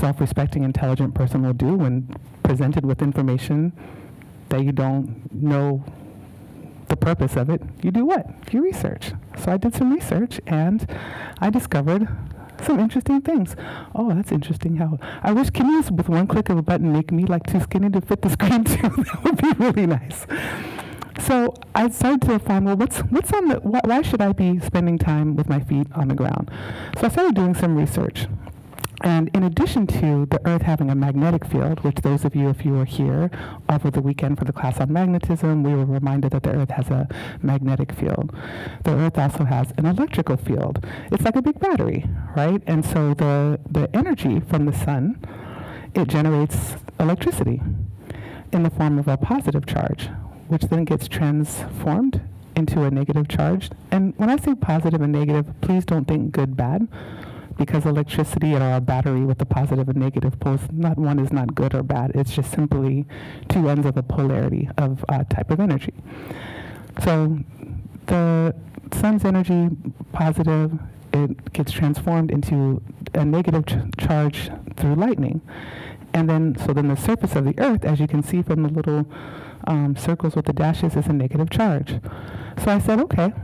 self-respecting, intelligent person will do when presented with information that you don't know the purpose of it. You do what? You research. So I did some research, and I discovered some interesting things. Oh, that's interesting. How I wish, can you, with one click of a button, make me like too skinny to fit the screen too? That would be really nice. So I started to find, well, what's on the, why should I be spending time with my feet on the ground? So I started doing some research. And in addition to the Earth having a magnetic field, which those of you, if you were here over the weekend for the class on magnetism, we were reminded that the Earth has a magnetic field. The Earth also has an electrical field. It's like a big battery, right? And so the energy from the sun, it generates electricity in the form of a positive charge, which then gets transformed into a negative charge. And when I say positive and negative, please don't think good, bad, because electricity or a battery with the positive and negative poles, not one is not good or bad. It's just simply two ends of a polarity of a type of energy. So the sun's energy, positive, it gets transformed into a negative charge through lightning. And then, so then the surface of the Earth, as you can see from the little circles with the dashes, is a negative charge. So I said, okay,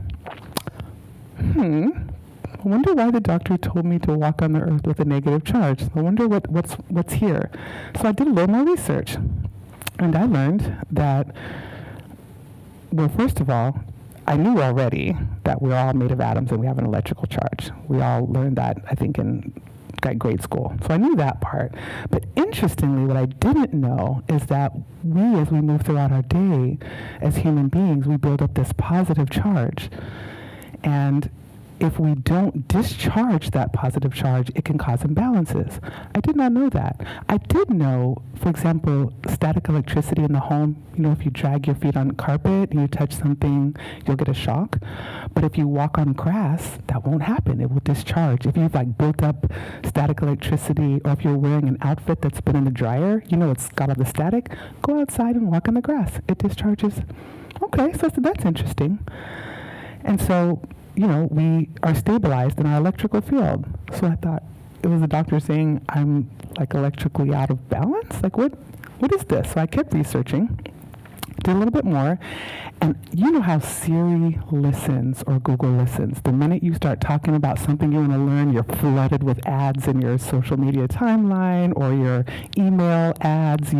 I wonder why the doctor told me to walk on the Earth with a negative charge. I wonder what's here. So I did a little more research, and I learned that, well, first of all, I knew already that we're all made of atoms and we have an electrical charge. We all learned that, I think, in grade school. So I knew that part. But interestingly, what I didn't know is that we, as we move throughout our day, as human beings, we build up this positive charge. And if we don't discharge that positive charge, it can cause imbalances. I did not know that. I did know, for example, static electricity in the home. You know, if you drag your feet on carpet and you touch something, you'll get a shock. But if you walk on grass, that won't happen. It will discharge. If you've like built up static electricity, or if you're wearing an outfit that's been in the dryer, you know it's got all the static, go outside and walk on the grass. It discharges. Okay, so that's interesting. And so, you know, we are stabilized in our electrical field. So I thought, it was the doctor saying I'm like electrically out of balance? Like what is this? So I kept researching, did a little bit more, and you know how Siri listens or Google listens. The minute you start talking about something you want to learn, you're flooded with ads in your social media timeline or your email ads.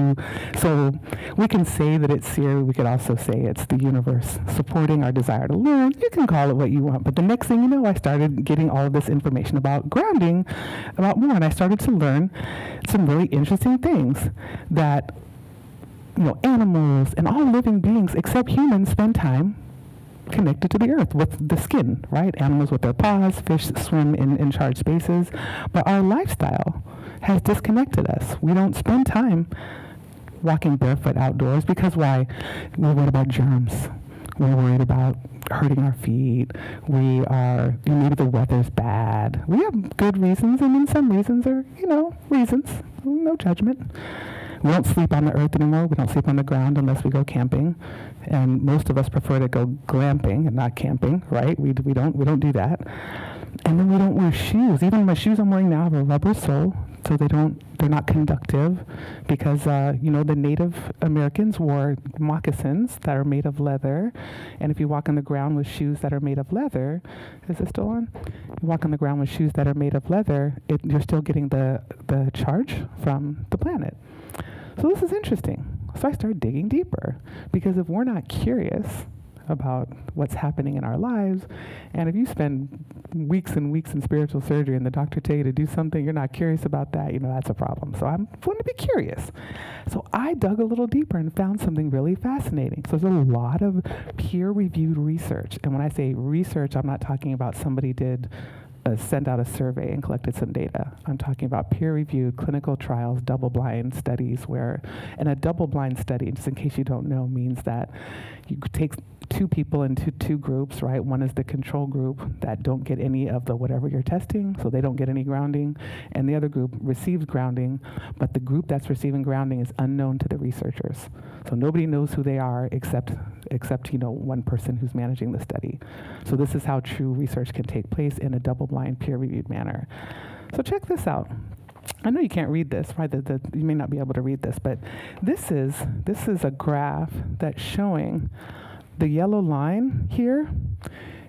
So we can say that it's Siri. We could also say it's the universe supporting our desire to learn. You can call it what you want. But the next thing you know, I started getting all of this information about grounding, about more, and I started to learn some really interesting things that, you know, animals and all living beings except humans spend time connected to the earth with the skin, right? Animals with their paws, fish swim in charged spaces, but our lifestyle has disconnected us. We don't spend time walking barefoot outdoors because why? We're worried about germs. We're worried about hurting our feet. We are, maybe the weather's bad. We have good reasons, and then some reasons are, reasons. No judgment. We don't sleep on the earth anymore. We don't sleep on the ground unless we go camping. And most of us prefer to go glamping and not camping, right? We don't do that. And then we don't wear shoes. Even my shoes I'm wearing now have a rubber sole, so they're not conductive because, the Native Americans wore moccasins that are made of leather. And if you walk on the ground with shoes that are made of leather, is it still on? You walk on the ground with shoes that are made of leather, you're still getting the charge from the planet. So this is interesting. So I started digging deeper because if we're not curious about what's happening in our lives, and if you spend weeks and weeks in spiritual surgery and the doctor tell you to do something, you're not curious about that, that's a problem. So I'm going to be curious. So I dug a little deeper and found something really fascinating. So there's a lot of peer-reviewed research. And when I say research, I'm not talking about somebody sent out a survey and collected some data. I'm talking about peer-reviewed clinical trials, double-blind studies and a double-blind study, just in case you don't know, means that you take two people into two groups, right? One is the control group that don't get any of the whatever you're testing, so they don't get any grounding, and the other group receives grounding, but the group that's receiving grounding is unknown to the researchers. So nobody knows who they are except one person who's managing the study. So this is how true research can take place in a double-blind, peer-reviewed manner. So check this out. I know you can't read this, right? You may not be able to read this, but this is a graph that's showing the yellow line here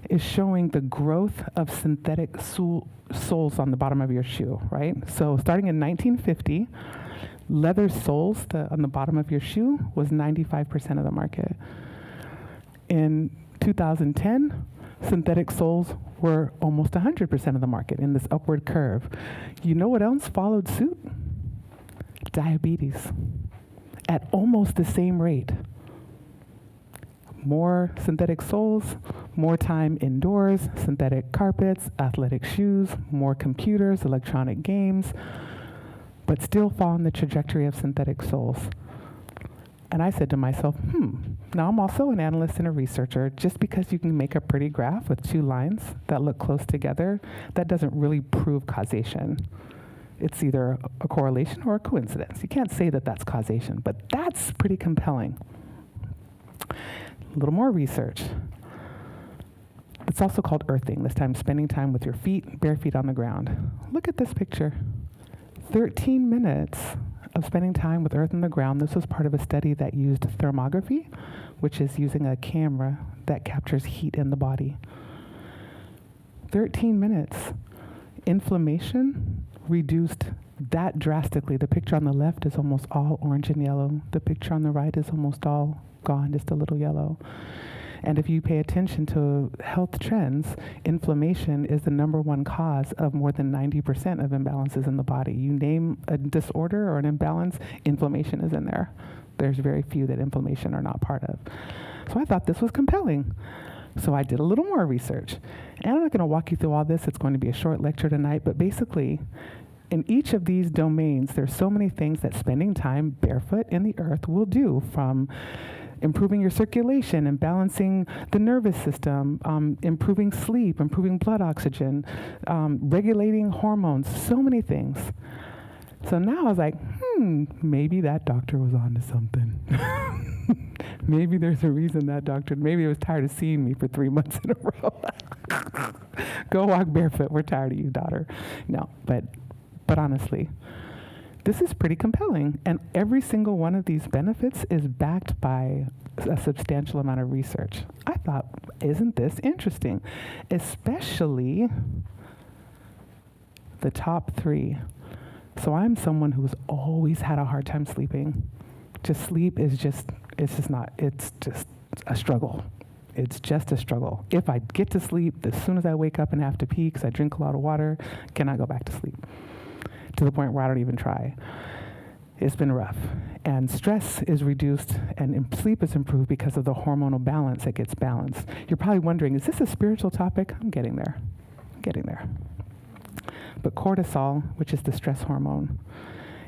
is showing the growth of synthetic soles on the bottom of your shoe, right? So starting in 1950, leather soles on the bottom of your shoe was 95% of the market. In 2010, synthetic soles were almost 100% of the market in this upward curve. You know what else followed suit? Diabetes, at almost the same rate. More synthetic soles, more time indoors, synthetic carpets, athletic shoes, more computers, electronic games, but still following the trajectory of synthetic soles. And I said to myself, now I'm also an analyst and a researcher. Just because you can make a pretty graph with two lines that look close together, that doesn't really prove causation. It's either a correlation or a coincidence. You can't say that that's causation, but that's pretty compelling. A little more research. It's also called earthing, this time spending time with your feet, bare feet on the ground. Look at this picture. 13 minutes of spending time with earth on the ground. This was part of a study that used thermography, which is using a camera that captures heat in the body. 13 minutes. Inflammation reduced that drastically. The picture on the left is almost all orange and yellow. The picture on the right is almost all gone, just a little yellow. And if you pay attention to health trends, inflammation is the #1 cause of more than 90% of imbalances in the body. You name a disorder or an imbalance, inflammation is in there. There's very few that inflammation are not part of. So I thought this was compelling. So I did a little more research. And I'm not going to walk you through all this. It's going to be a short lecture tonight. But basically, in each of these domains, there's so many things that spending time barefoot in the earth will do, from improving your circulation and balancing the nervous system, improving sleep, improving blood oxygen, regulating hormones, so many things. So now I was like, maybe that doctor was onto something. Maybe there's a reason that doctor, maybe he was tired of seeing me for 3 months in a row. Go walk barefoot, we're tired of you, daughter. No, but honestly, this is pretty compelling, and every single one of these benefits is backed by a substantial amount of research. I thought, isn't this interesting? Especially the top 3. So I'm someone who's always had a hard time sleeping. Sleep is it's just a struggle. It's just a struggle. If I get to sleep, as soon as I wake up and have to pee, because I drink a lot of water, cannot go back to sleep. To the point where I don't even try. It's been rough. And stress is reduced and sleep is improved because of the hormonal balance that gets balanced. You're probably wondering, is this a spiritual topic? I'm getting there. But cortisol, which is the stress hormone,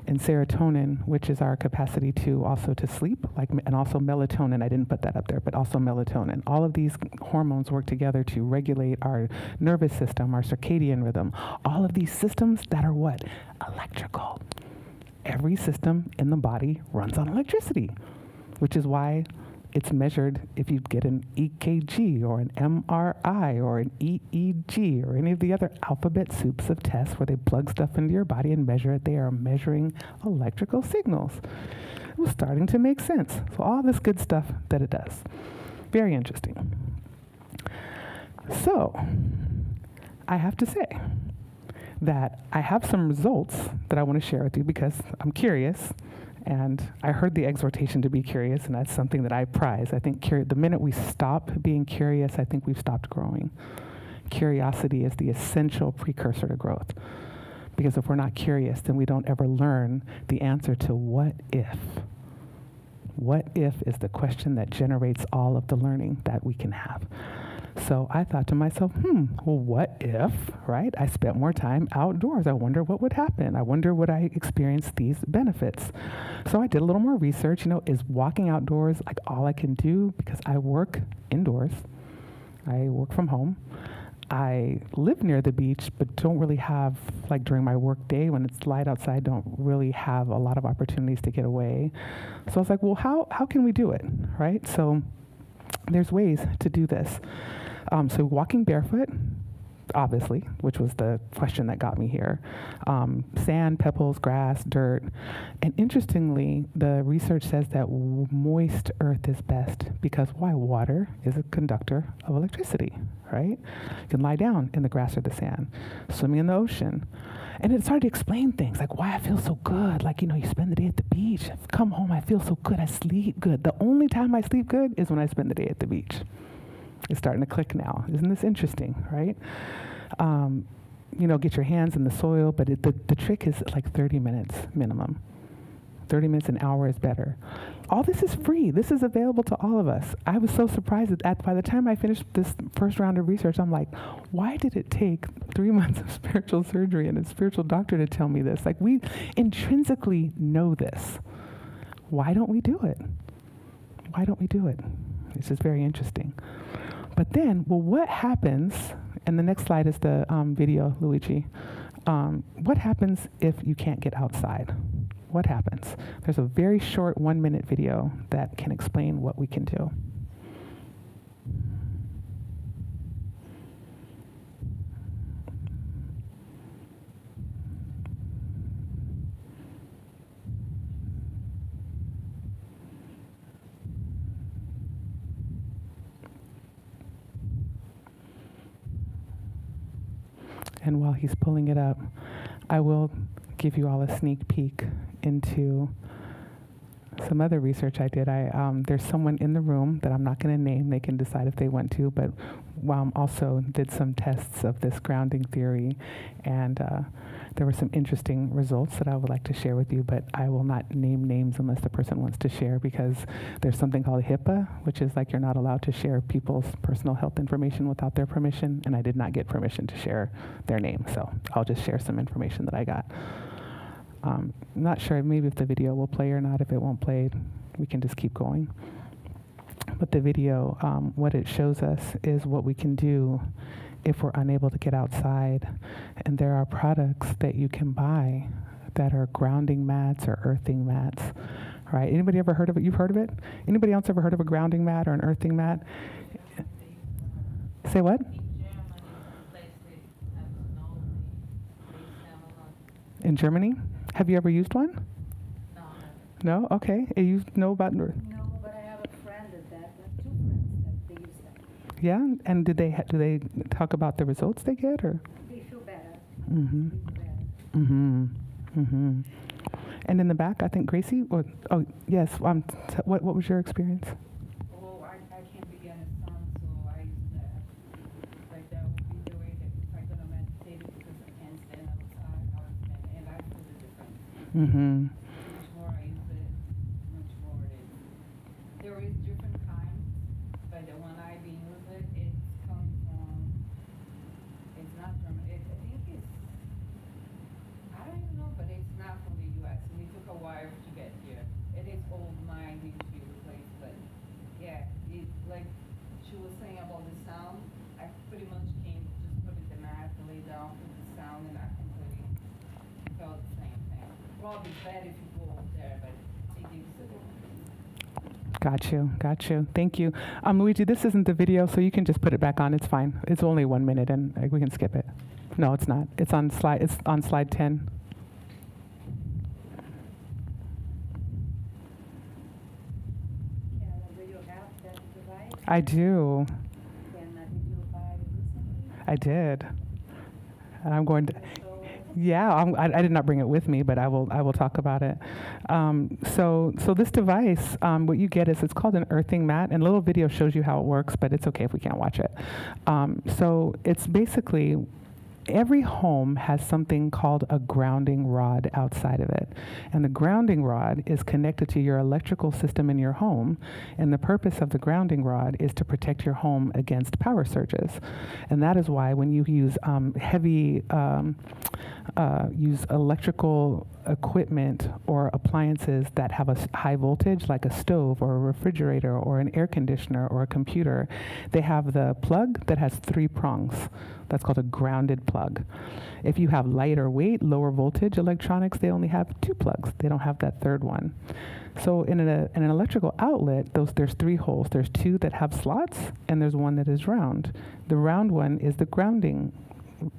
and serotonin, which is our capacity to sleep, and also melatonin, I didn't put that up there, but also melatonin. All of these hormones work together to regulate our nervous system, our circadian rhythm. All of these systems that are what? Electrical. Every system in the body runs on electricity, which is why it's measured if you get an EKG or an MRI or an EEG or any of the other alphabet soups of tests where they plug stuff into your body and measure it. They are measuring electrical signals. It was starting to make sense. So all this good stuff that it does. Very interesting. So I have to say that I have some results that I want to share with you because I'm curious. And I heard the exhortation to be curious, and that's something that I prize. I think the minute we stop being curious, I think we've stopped growing. Curiosity is the essential precursor to growth. Because if we're not curious, then we don't ever learn the answer to what if. What if is the question that generates all of the learning that we can have. So I thought to myself, well, what if, right? I spent more time outdoors. I wonder what would happen. I wonder would I experience these benefits? So I did a little more research. Is walking outdoors like all I can do? Because I work indoors. I work from home. I live near the beach, but don't really have, during my work day, when it's light outside, don't really have a lot of opportunities to get away. So I was like, well, how can we do it, right? So there's ways to do this. So walking barefoot, obviously, which was the question that got me here. Sand, pebbles, grass, dirt. And interestingly, the research says that moist earth is best because why? Water is a conductor of electricity, right? You can lie down in the grass or the sand, swimming in the ocean. And it started to explain things like why I feel so good. Like, you spend the day at the beach. Come home, I feel so good. I sleep good. The only time I sleep good is when I spend the day at the beach. It's starting to click now. Isn't this interesting, right? Get your hands in the soil, but the trick is like 30 minutes minimum. 30 minutes, an hour is better. All this is free. This is available to all of us. I was so surprised that by the time I finished this first round of research, I'm like, why did it take 3 months of spiritual surgery and a spiritual doctor to tell me this? Like, we intrinsically know this. Why don't we do it? Why don't we do it? It's just very interesting. But then, what happens, and the next slide is the video, Luigi. What happens if you can't get outside? What happens? There's a very short 1-minute video that can explain what we can do. And while he's pulling it up, I will give you all a sneak peek into some other research I did. There's someone in the room that I'm not going to name. They can decide if they want to, but also did some tests of this grounding theory, and there were some interesting results that I would like to share with you, but I will not name names unless the person wants to share, because there's something called HIPAA, which is like you're not allowed to share people's personal health information without their permission, and I did not get permission to share their name, so I'll just share some information that I got. I'm not sure maybe if the video will play or not. If it won't play, we can just keep going. But the video, what it shows us is what we can do if we're unable to get outside. And there are products that you can buy that are grounding mats or earthing mats, right? Anybody ever heard of it? You've heard of it? Anybody else ever heard of a grounding mat or an earthing mat? Say what? In Germany? Have you ever used one? No. No? Okay. You know about... No, but I have a friend that I have 2 friends that they use that. Yeah? And do they talk about the results they get, or? They feel better. Mm-hmm. They feel better. Mm-hmm. Mm-hmm. And in the back, I think Gracie, yes, what was your experience? Oh, I can't begin a song, so I use that. Like that would be the way that if I'm going to meditate, because I can't stand outside, and I feel the difference. Mm-hmm. Much more I use it, much more it is. There is different kinds, but the one I've been using, it's coming from, it's not from, I think it's, I don't even know, but it's not from the U.S. And it took a while to get here. It is old mine, needs to be replaced, but yeah, it, like she was saying about the sound, I pretty much came, just put it in the mat, lay down, put the sound, and I completely felt the same thing. Probably better if you go up there, but it gives a difference. Got you. Thank you. Luigi, this isn't the video, so you can just put it back on. It's fine. It's only 1 minute, and we can skip it. No, it's not. It's on slide 10. Do you have that device? I do. Did you buy recently? I did. And I'm going to... Yeah, I did not bring it with me, but I will talk about it. So this device, what you get is, it's called an earthing mat, and a little video shows you how it works, but it's okay if we can't watch it. So it's basically, every home has something called a grounding rod outside of it. And the grounding rod is connected to your electrical system in your home. And the purpose of the grounding rod is to protect your home against power surges. And that is why when you use use electrical equipment or appliances that have a high voltage, like a stove or a refrigerator or an air conditioner or a computer, they have the plug that has 3 prongs. That's called a grounded plug. If you have lighter weight, lower voltage electronics, they only have 2 plugs. They don't have that 3rd one. So in an electrical outlet, there's 3 holes. There's 2 that have slots, and there's 1 that is round. The round one is the grounding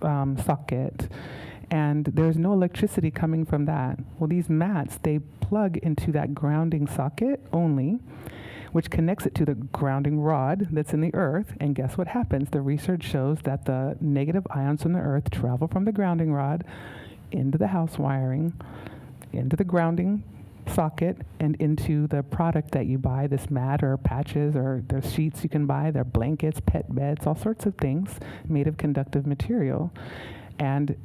socket, and there's no electricity coming from that. Well, these mats, they plug into that grounding socket only, which connects it to the grounding rod that's in the earth. And guess what happens? The research shows that the negative ions from the earth travel from the grounding rod into the house wiring, into the grounding socket, and into the product that you buy, this mat or patches, or there's sheets you can buy, there are blankets, pet beds, all sorts of things made of conductive material. And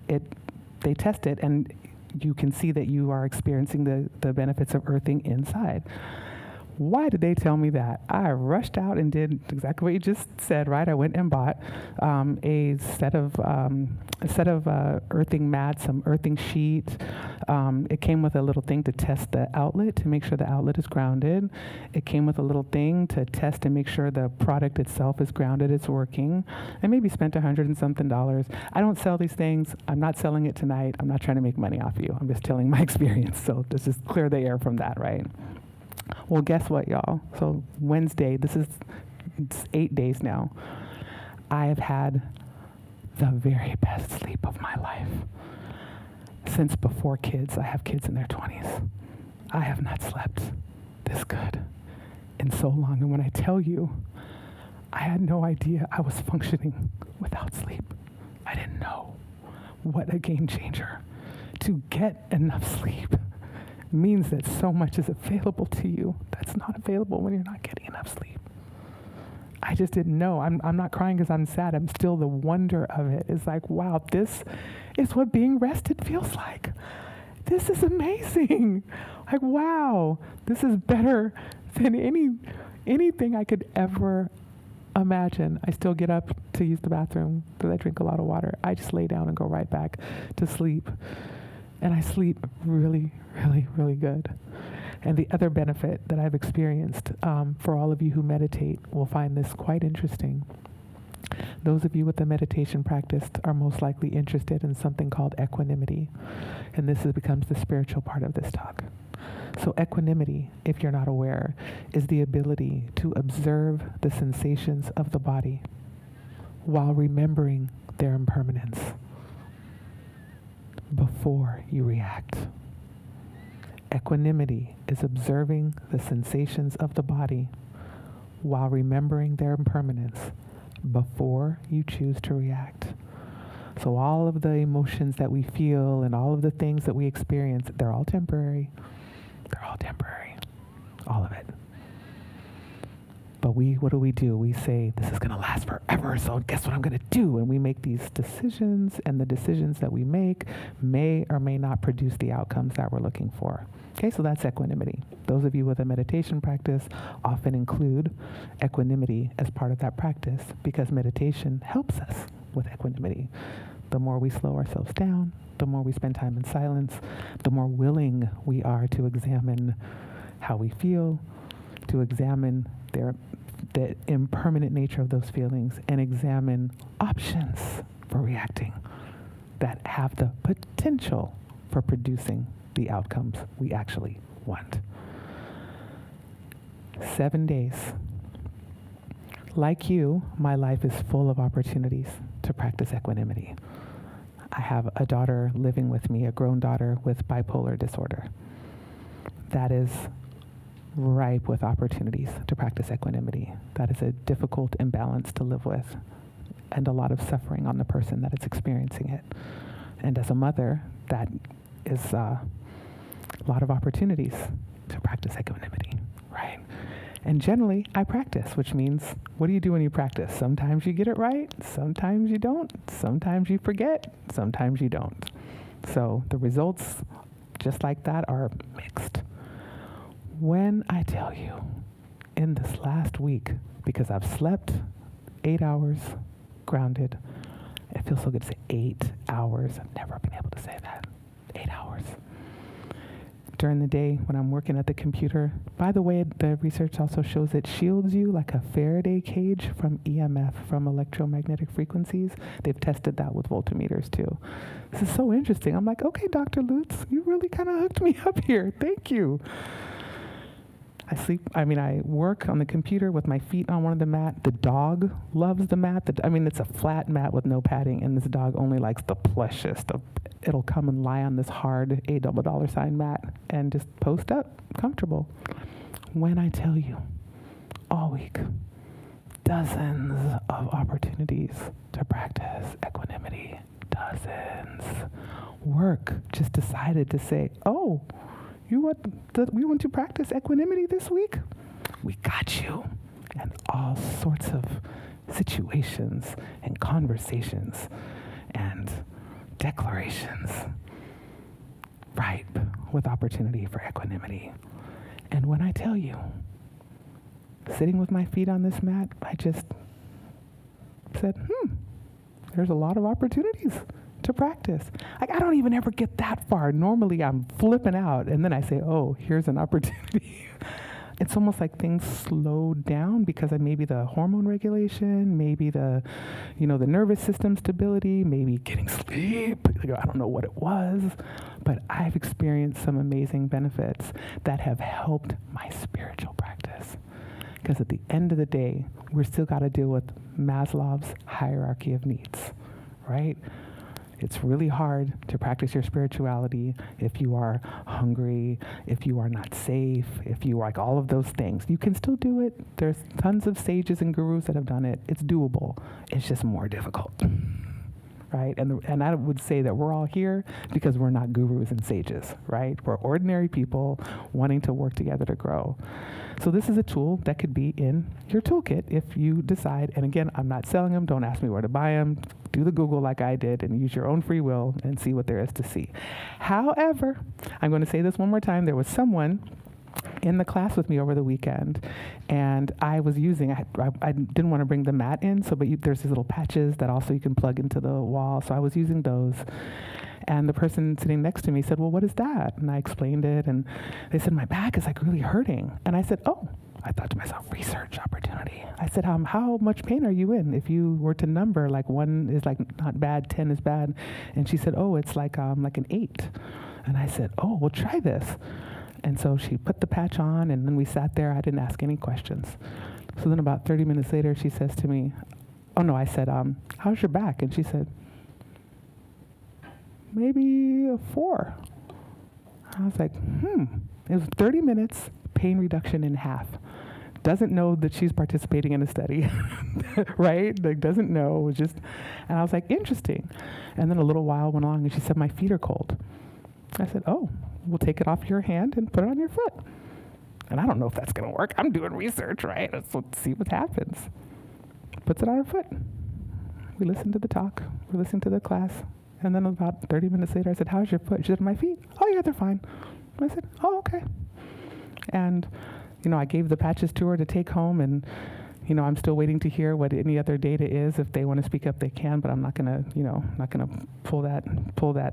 they test it, and you can see that you are experiencing the benefits of earthing inside. Why did they tell me that? I rushed out and did exactly what you just said, right? I went and bought a set of earthing mats, some earthing sheet. It came with a little thing to test the outlet, to make sure the outlet is grounded. It came with a little thing to test and make sure the product itself is grounded, it's working. I maybe spent $100 and something. I don't sell these things. I'm not selling it tonight. I'm not trying to make money off you. I'm just telling my experience. So let's just clear the air from that, right? Well, guess what, y'all? So Wednesday, it's 8 days now. I have had the very best sleep of my life. Since before kids, I have kids in their 20s. I have not slept this good in so long. And when I tell you, I had no idea I was functioning without sleep. I didn't know. What a game changer. To get enough sleep means that so much is available to you that's not available when you're not getting enough sleep. I just didn't know. I'm not crying because I'm sad. I'm still, the wonder of it is like, wow, this is what being rested feels like. This is amazing. Like, wow, this is better than anything I could ever imagine. I still get up to use the bathroom because I drink a lot of water. I just lay down and go right back to sleep. And I sleep really, really, really good. And the other benefit that I've experienced, for all of you who meditate, will find this quite interesting. Those of you with the meditation practice are most likely interested in something called equanimity. And this becomes the spiritual part of this talk. So equanimity, if you're not aware, is the ability to observe the sensations of the body while remembering their impermanence before you react. Equanimity is observing the sensations of the body while remembering their impermanence before you choose to react. So all of the emotions that we feel and all of the things that we experience, they're all temporary. They're all temporary. All of it. But what do? We say, this is going to last forever, so guess what I'm going to do? And we make these decisions, and the decisions that we make may or may not produce the outcomes that we're looking for. Okay, so that's equanimity. Those of you with a meditation practice often include equanimity as part of that practice because meditation helps us with equanimity. The more we slow ourselves down, the more we spend time in silence, the more willing we are to examine how we feel, to examine the impermanent nature of those feelings, and examine options for reacting that have the potential for producing the outcomes we actually want. 7 days. Like you, my life is full of opportunities to practice equanimity. I have a daughter living with me, a grown daughter with bipolar disorder. That is ripe with opportunities to practice equanimity. That is a difficult imbalance to live with, and a lot of suffering on the person that is experiencing it. And as a mother, that is a lot of opportunities to practice equanimity, right? And generally, I practice, which means, what do you do when you practice? Sometimes you get it right, sometimes you don't, sometimes you forget, sometimes you don't. So the results, just like that, are mixed. When I tell you, in this last week, because I've slept 8 hours grounded, it feels so good to say 8 hours. I've never been able to say that. 8 hours. During the day, when I'm working at the computer, by the way, the research also shows it shields you like a Faraday cage from EMF, from electromagnetic frequencies. They've tested that with voltmeters too. This is so interesting. I'm like, okay, Dr. Lutz, you really kind of hooked me up here. Thank you. I work on the computer with my feet on one of the mat. The dog loves the mat. It's a flat mat with no padding, and this dog only likes the plushest. It'll come and lie on this hard $8 mat and just post up, comfortable. When I tell you, all week, dozens of opportunities to practice equanimity. Dozens. Work just decided to say, oh, we want to practice equanimity this week? We got you. And all sorts of situations and conversations and declarations ripe with opportunity for equanimity. And when I tell you, sitting with my feet on this mat, I just said, there's a lot of opportunities to practice. I don't even ever get that far. Normally I'm flipping out, and then I say, oh, here's an opportunity. It's almost like things slow down because of maybe the hormone regulation, maybe the nervous system stability, maybe getting sleep. I don't know what it was, but I've experienced some amazing benefits that have helped my spiritual practice. Because at the end of the day, we're still got to deal with Maslow's hierarchy of needs, right? It's really hard to practice your spirituality if you are hungry, if you are not safe, if you like all of those things. You can still do it. There's tons of sages and gurus that have done it. It's doable. It's just more difficult, right? And I would say that we're all here because we're not gurus and sages, right? We're ordinary people wanting to work together to grow. So this is a tool that could be in your toolkit if you decide. And again, I'm not selling them. Don't ask me where to buy them. Do the Google like I did and use your own free will and see what there is to see. However, I'm going to say this one more time. There was someone in the class with me over the weekend, and I was using, I didn't want to bring the mat in, but there's these little patches that also you can plug into the wall. So I was using those. And the person sitting next to me said, well, what is that? And I explained it, and they said, my back is like really hurting. And I said, oh, I thought to myself, research opportunity. I said, how much pain are you in? If you were to number, like 1 is like not bad, 10 is bad. And she said, oh, it's like an 8. And I said, oh, well, try this. And so she put the patch on, and then we sat there. I didn't ask any questions. So then about 30 minutes later, she says to me, oh no, I said, how's your back? And she said, maybe a 4. I was like, It was 30 minutes, pain reduction in half. Doesn't know that she's participating in a study, right? Like, doesn't know, was just, and I was like, interesting. And then a little while went along, and she said, my feet are cold. I said, oh, we'll take it off your hand and put it on your foot. And I don't know if that's going to work. I'm doing research, right? Let's see what happens. Puts it on her foot. We listened to the talk. We listened to the class. And then about 30 minutes later, I said, how's your foot? She said, my feet. Oh, yeah, they're fine. I said, oh, okay. And, I gave the patches to her to take home, and, I'm still waiting to hear what any other data is. If they want to speak up, they can, but I'm not going to, pull that,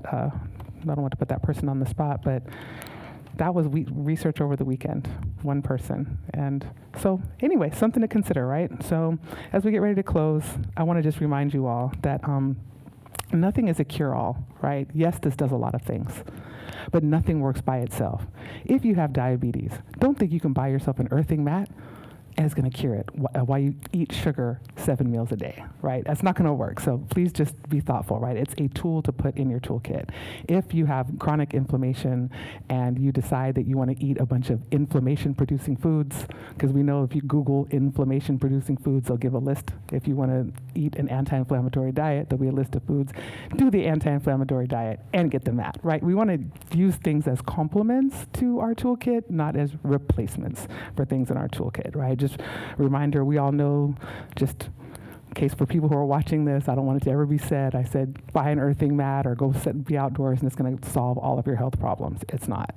I don't want to put that person on the spot, but that was research over the weekend, one person. And so anyway, something to consider, right? So as we get ready to close, I want to just remind you all that nothing is a cure-all, right? Yes, this does a lot of things, but nothing works by itself. If you have diabetes, don't think you can buy yourself an earthing mat and it's going to cure it while you eat sugar 7 meals a day, right? That's not going to work. So please just be thoughtful, right? It's a tool to put in your toolkit. If you have chronic inflammation and you decide that you want to eat a bunch of inflammation-producing foods, because we know if you Google inflammation-producing foods, they'll give a list. If you want to eat an anti-inflammatory diet, there'll be a list of foods. Do the anti-inflammatory diet and get the mat, right? We want to use things as complements to our toolkit, not as replacements for things in our toolkit, right? Just reminder, we all know, just in case for people who are watching this, I don't want it to ever be said, I said, buy an earthing mat or go sit and be outdoors and it's going to solve all of your health problems. It's not.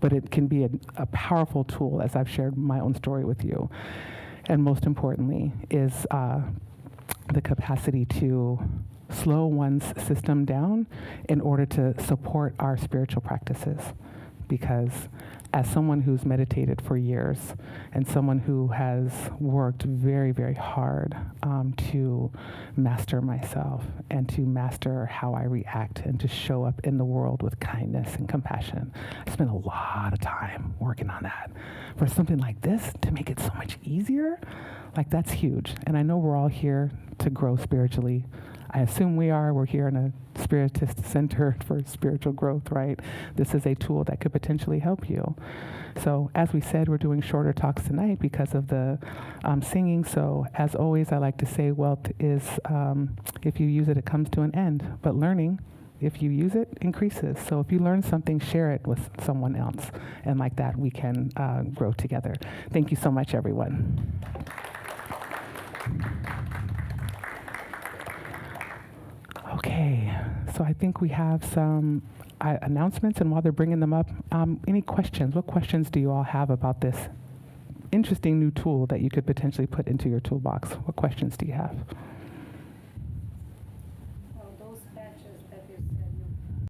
But it can be a powerful tool, as I've shared my own story with you. And most importantly is the capacity to slow one's system down in order to support our spiritual practices. Because as someone who's meditated for years and someone who has worked very, very hard to master myself and to master how I react and to show up in the world with kindness and compassion, I spent a lot of time working on that. For something like this to make it so much easier, like that's huge. And I know we're all here to grow spiritually. I assume we are. We're here in a Spiritist center for spiritual growth, right? This is a tool that could potentially help you. So as we said, we're doing shorter talks tonight because of the singing. So as always, I like to say wealth is, if you use it, it comes to an end. But learning, if you use it, increases. So if you learn something, share it with someone else. And like that, we can grow together. Thank you so much, everyone. Okay, so I think we have some announcements, and while they're bringing them up, any questions? What questions do you all have about this interesting new tool that you could potentially put into your toolbox? What questions do you have?